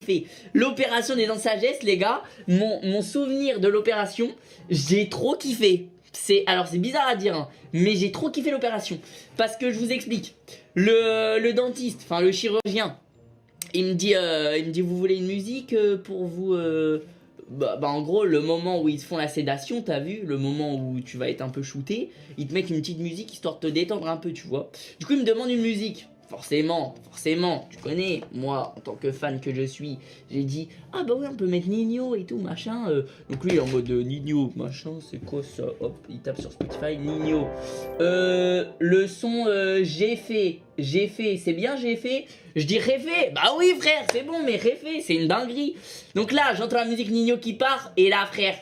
kiffé. L'opération des dents de sagesse, les gars, mon souvenir de l'opération, j'ai trop kiffé. Alors c'est bizarre à dire, hein, mais j'ai trop kiffé l'opération. Parce que je vous explique. Le dentiste, enfin le chirurgien, il me dit vous voulez une musique pour vous... en gros, le moment où ils te font la sédation, t'as vu, le moment où tu vas être un peu shooté, ils te mettent une petite musique histoire de te détendre un peu, tu vois. Du coup, il me demande une musique. Forcément, tu connais, moi, en tant que fan que je suis, j'ai dit, ah bah oui, on peut mettre Nino et tout, machin. Donc lui, il est en mode Nino, machin, c'est quoi ça? Hop, il tape sur Spotify, Nino. Le son, j'ai fait, c'est bien, j'ai fait. Je dis réfé, bah oui frère, c'est bon, mais réfé, c'est une dinguerie. Donc là, j'entends la musique Nino qui part, et là, frère,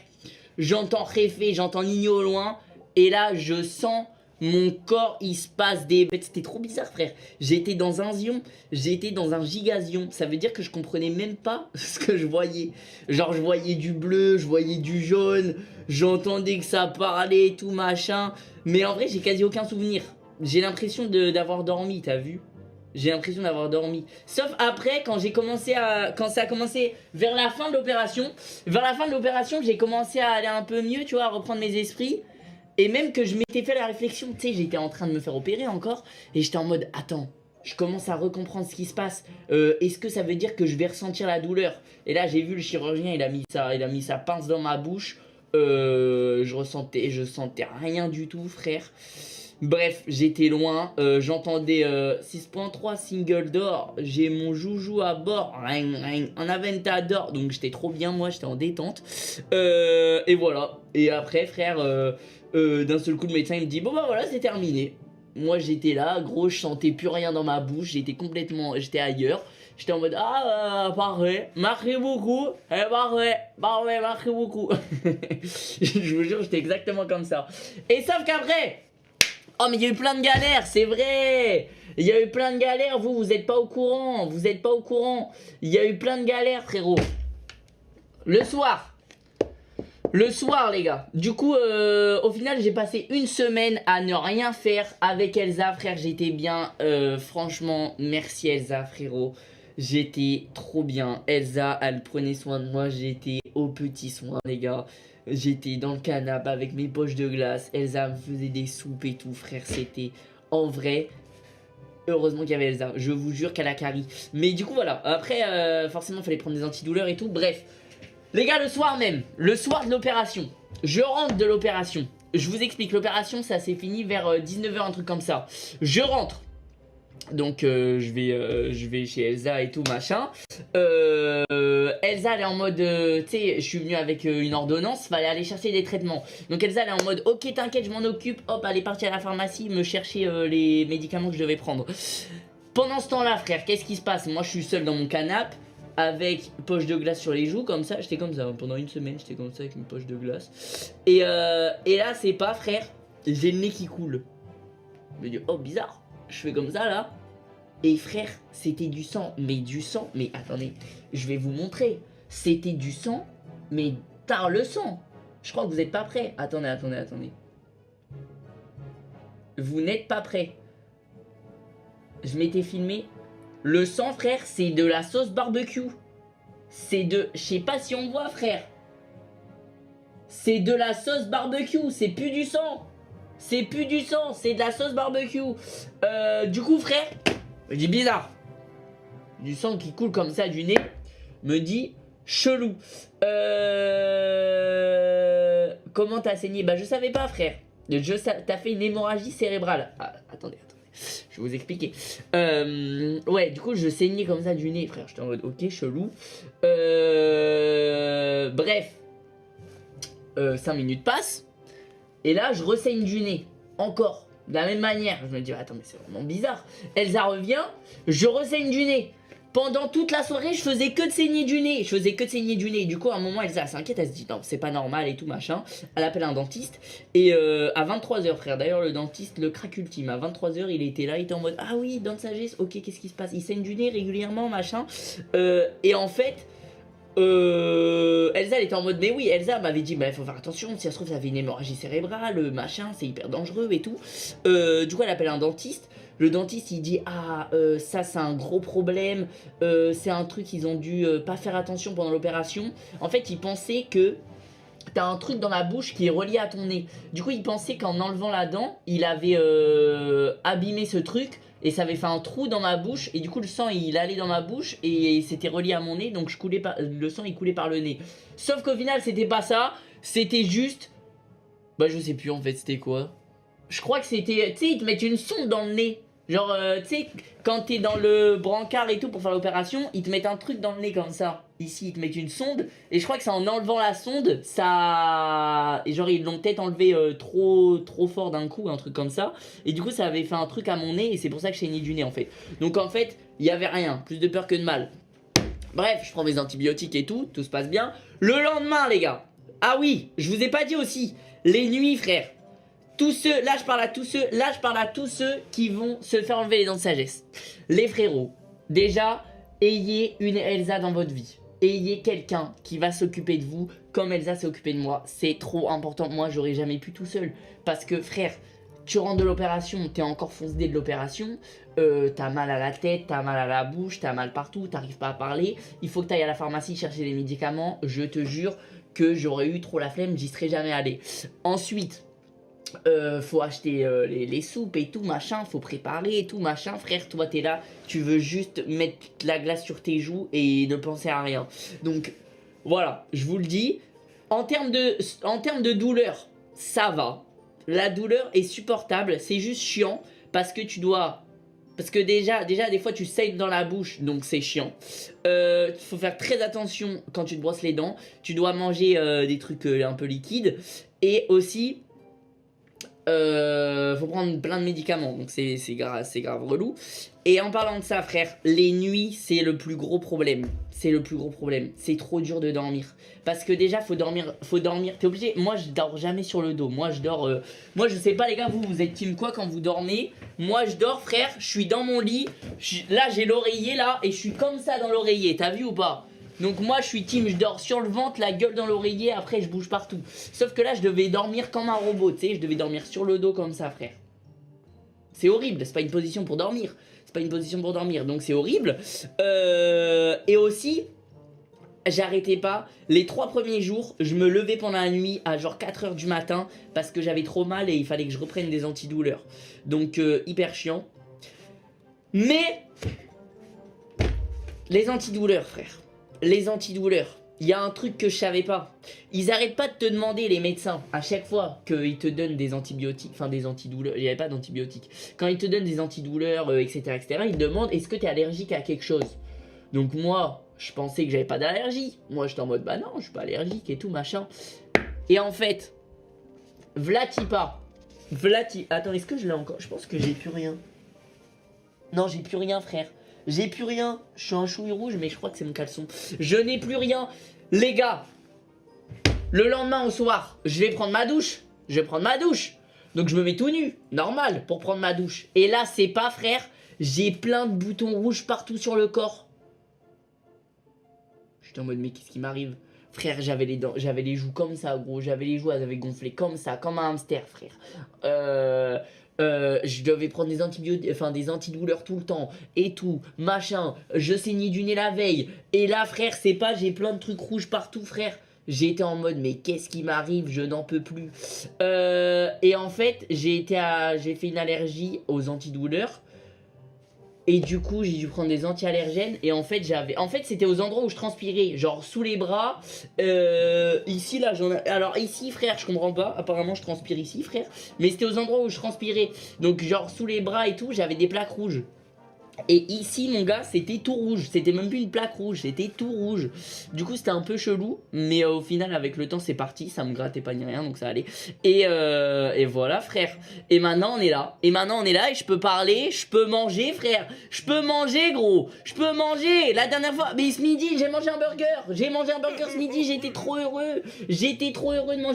j'entends réfé, j'entends Nino au loin, et là, je sens... Mon corps, il se passe des bêtes. C'était trop bizarre, frère. J'étais dans un zion. J'étais dans un gigazion. Ça veut dire que je comprenais même pas ce que je voyais. Genre, je voyais du bleu, je voyais du jaune. J'entendais que ça parlait et tout, machin. Mais en vrai, j'ai quasi aucun souvenir. J'ai l'impression d'avoir dormi, t'as vu? J'ai l'impression d'avoir dormi. Sauf après, quand ça a commencé vers la fin de l'opération. Vers la fin de l'opération, j'ai commencé à aller un peu mieux, tu vois, à reprendre mes esprits. Et même que je m'étais fait la réflexion, tu sais, j'étais en train de me faire opérer encore. Et j'étais en mode, attends, je commence à recomprendre ce qui se passe. Est-ce que ça veut dire que je vais ressentir la douleur? Et là, j'ai vu le chirurgien, il a mis sa pince dans ma bouche. Je sentais rien du tout, frère. Bref, j'étais loin. J'entendais 6.3 single d'or. J'ai mon joujou à bord. En Aventador. Donc j'étais trop bien, moi, j'étais en détente. Et voilà. Et après, frère... d'un seul coup, le médecin il me dit bon bah voilà, c'est terminé. Moi j'étais là, gros, je sentais plus rien dans ma bouche, j'étais ailleurs. J'étais en mode parfait, merci beaucoup, parfait, merci beaucoup. Je vous jure, j'étais exactement comme ça. Et sauf qu'après, oh mais il y a eu plein de galères, c'est vrai. Il y a eu plein de galères, vous êtes pas au courant, Il y a eu plein de galères, frérot. Le soir, les gars. Du coup, au final, j'ai passé une semaine à ne rien faire avec Elsa, frère. J'étais bien. Franchement, merci Elsa, frérot. J'étais trop bien. Elsa, elle prenait soin de moi. J'étais aux petits soins, les gars. J'étais dans le canapé avec mes poches de glace. Elsa me faisait des soupes et tout, frère. C'était en vrai. Heureusement qu'il y avait Elsa. Je vous jure qu'elle a carry. Mais du coup, voilà. Après, forcément, il fallait prendre des antidouleurs et tout. Bref. Les gars, le soir de l'opération, je rentre de l'opération. Je vous explique, l'opération, ça s'est fini vers 19h, un truc comme ça. Je rentre. Donc, je vais chez Elsa et tout, machin. Elsa, elle est en mode, tu sais, je suis venu avec une ordonnance, fallait aller chercher des traitements. Donc, Elsa, elle est en mode, ok, t'inquiète, je m'en occupe. Hop, elle est partie à la pharmacie, me chercher les médicaments que je devais prendre. Pendant ce temps-là, frère, qu'est-ce qui se passe? Moi, je suis seul dans mon canapé. Avec poche de glace sur les joues, comme ça, j'étais comme ça, pendant une semaine, j'étais comme ça avec une poche de glace. Et là, c'est pas, frère, j'ai le nez qui coule. Je me dis, oh, bizarre, je fais comme ça, là. Et frère, c'était du sang, mais attendez, je vais vous montrer. C'était du sang, mais tard le sang. Je crois que vous êtes pas prêts. Attendez. Vous n'êtes pas prêts. Je m'étais filmé. Le sang, frère, c'est de la sauce barbecue. Je sais pas si on voit, frère. C'est de la sauce barbecue. C'est plus du sang. C'est de la sauce barbecue. Du coup, frère, je dis bizarre. Du sang qui coule comme ça du nez. Me dit chelou. Comment t'as saigné? Bah, je savais pas, frère. T'as fait une hémorragie cérébrale. Attendez. Je vais vous expliquer. Ouais, du coup, je saignais comme ça du nez, frère. J'étais en mode, ok, chelou. Bref. 5 minutes passent. Et là, je ressaigne du nez. Encore. De la même manière. Je me dis, attends, mais c'est vraiment bizarre. Elsa revient. Je ressaigne du nez. Pendant toute la soirée, je faisais que de saigner du nez. Du coup, à un moment, Elsa s'inquiète, elle se dit non, c'est pas normal et tout, machin. Elle appelle un dentiste. Et à 23h, frère, d'ailleurs, le dentiste, le crack ultime, à 23h, il était là, il était en mode ah oui, dent de sagesse, ok, qu'est-ce qui se passe? Il saigne du nez régulièrement, machin. Et en fait, Elsa, elle était en mode mais oui, Elsa m'avait dit bah il faut faire attention, si ça se trouve, ça avait une hémorragie cérébrale, machin, c'est hyper dangereux et tout. Du coup, elle appelle un dentiste. Le dentiste il dit ah ça c'est un gros problème, c'est un truc ils ont dû pas faire attention pendant l'opération. En fait il pensait que t'as un truc dans la bouche qui est relié à ton nez. Du coup il pensait qu'en enlevant la dent il avait abîmé ce truc et ça avait fait un trou dans ma bouche et du coup le sang il allait dans ma bouche et c'était relié à mon nez donc le sang il coulait par le nez. Sauf qu'au final c'était pas ça, c'était juste... Bah je sais plus en fait c'était quoi. Je crois que c'était... Tu sais ils te mettent une sonde dans le nez. Genre tu sais quand t'es dans le brancard et tout pour faire l'opération, ils te mettent un truc dans le nez comme ça. Ici ils te mettent une sonde et je crois que c'est en enlevant la sonde ça... Et genre ils l'ont peut-être enlevé trop fort d'un coup, un truc comme ça. Et du coup ça avait fait un truc à mon nez et c'est pour ça que je saignais du nez en fait. Donc en fait il y avait rien, plus de peur que de mal. Bref je prends mes antibiotiques et tout se passe bien. Le lendemain les gars, ah oui je vous ai pas dit aussi, les nuits frère. Tous ceux, là je parle à tous ceux qui vont se faire enlever les dents de sagesse. Les frérots, déjà, ayez une Elsa dans votre vie. Ayez quelqu'un qui va s'occuper de vous comme Elsa s'est occupée de moi. C'est trop important, moi j'aurais jamais pu tout seul. Parce que frère, tu rentres de l'opération, t'es encore foncé de l'opération, t'as mal à la tête, t'as mal à la bouche, t'as mal partout, t'arrives pas à parler. Il faut que t'ailles à la pharmacie chercher des médicaments, je te jure que j'aurais eu trop la flemme, j'y serais jamais allé. Ensuite... faut acheter les soupes et tout machin, faut préparer et tout machin. Frère toi t'es là, tu veux juste mettre la glace sur tes joues et ne penser à rien. Donc voilà, je vous le dis, en termes de douleur, ça va. La douleur est supportable, c'est juste chiant parce que tu dois... Parce que déjà des fois tu saignes dans la bouche, donc c'est chiant. Faut faire très attention quand tu te brosses les dents. Tu dois manger des trucs un peu liquides. Et aussi... faut prendre plein de médicaments, donc c'est grave relou. Et en parlant de ça frère, les nuits c'est le plus gros problème. C'est trop dur de dormir. Parce que déjà faut dormir, t'es obligé. Moi je dors jamais sur le dos, moi je dors moi je sais pas les gars, vous êtes team quoi quand vous dormez? Moi je dors frère, je suis dans mon lit, là j'ai l'oreiller là et je suis comme ça dans l'oreiller, t'as vu ou pas? Donc moi je suis team, je dors sur le ventre, la gueule dans l'oreiller, après je bouge partout. Sauf que là je devais dormir comme un robot, tu sais, je devais dormir sur le dos comme ça frère. C'est horrible, c'est pas une position pour dormir. Donc c'est horrible. Et aussi, j'arrêtais pas. Les 3 premiers jours, je me levais pendant la nuit à genre 4 h du matin parce que j'avais trop mal et il fallait que je reprenne des antidouleurs. Donc hyper chiant. Mais les antidouleurs frère. Les antidouleurs, il y a un truc que je savais pas. Ils arrêtent pas de te demander les médecins à chaque fois qu'ils te donnent des antibiotiques, enfin des antidouleurs, il n'y avait pas d'antibiotiques. Quand ils te donnent des antidouleurs, etc., ils te demandent est-ce que tu es allergique à quelque chose. Donc moi, je pensais que j'avais pas d'allergie. Moi j'étais en mode bah non, je suis pas allergique et tout machin. Et en fait, Vlatipa. Attends, est-ce que je l'ai encore? Je pense que j'ai plus rien. Non, j'ai plus rien frère. J'ai plus rien, je suis un chouille rouge mais je crois que c'est mon caleçon. Je n'ai plus rien. Les gars, le lendemain au soir, je vais prendre ma douche. Donc je me mets tout nu, normal, pour prendre ma douche. Et là c'est pas frère, j'ai plein de boutons rouges partout sur le corps. J'étais en mode mais qu'est-ce qui m'arrive? Frère j'avais les joues comme ça gros, j'avais les joues elles avaient gonflé comme ça, comme un hamster frère. Je devais prendre des antibiotiques, enfin des antidouleurs tout le temps et tout, machin, je saignais du nez la veille. Et là frère, c'est pas, j'ai plein de trucs rouges partout frère. J'étais en mode mais qu'est-ce qui m'arrive, je n'en peux plus. Et en fait, j'ai fait une allergie aux antidouleurs. Et du coup j'ai dû prendre des anti-allergènes. Et en fait c'était aux endroits où je transpirais, genre sous les bras, ici là alors ici frère je comprends pas, apparemment je transpire ici frère. Mais c'était aux endroits où je transpirais, donc genre sous les bras et tout j'avais des plaques rouges. Et ici mon gars c'était tout rouge, c'était même plus une plaque rouge, c'était tout rouge. Du coup c'était un peu chelou, mais au final avec le temps c'est parti, ça me grattait pas ni rien donc ça allait. Et voilà frère, et maintenant on est là, et je peux parler, je peux manger frère, je peux manger gros, je peux manger. La dernière fois, mais ce midi j'ai mangé un burger ce midi, j'étais trop heureux de manger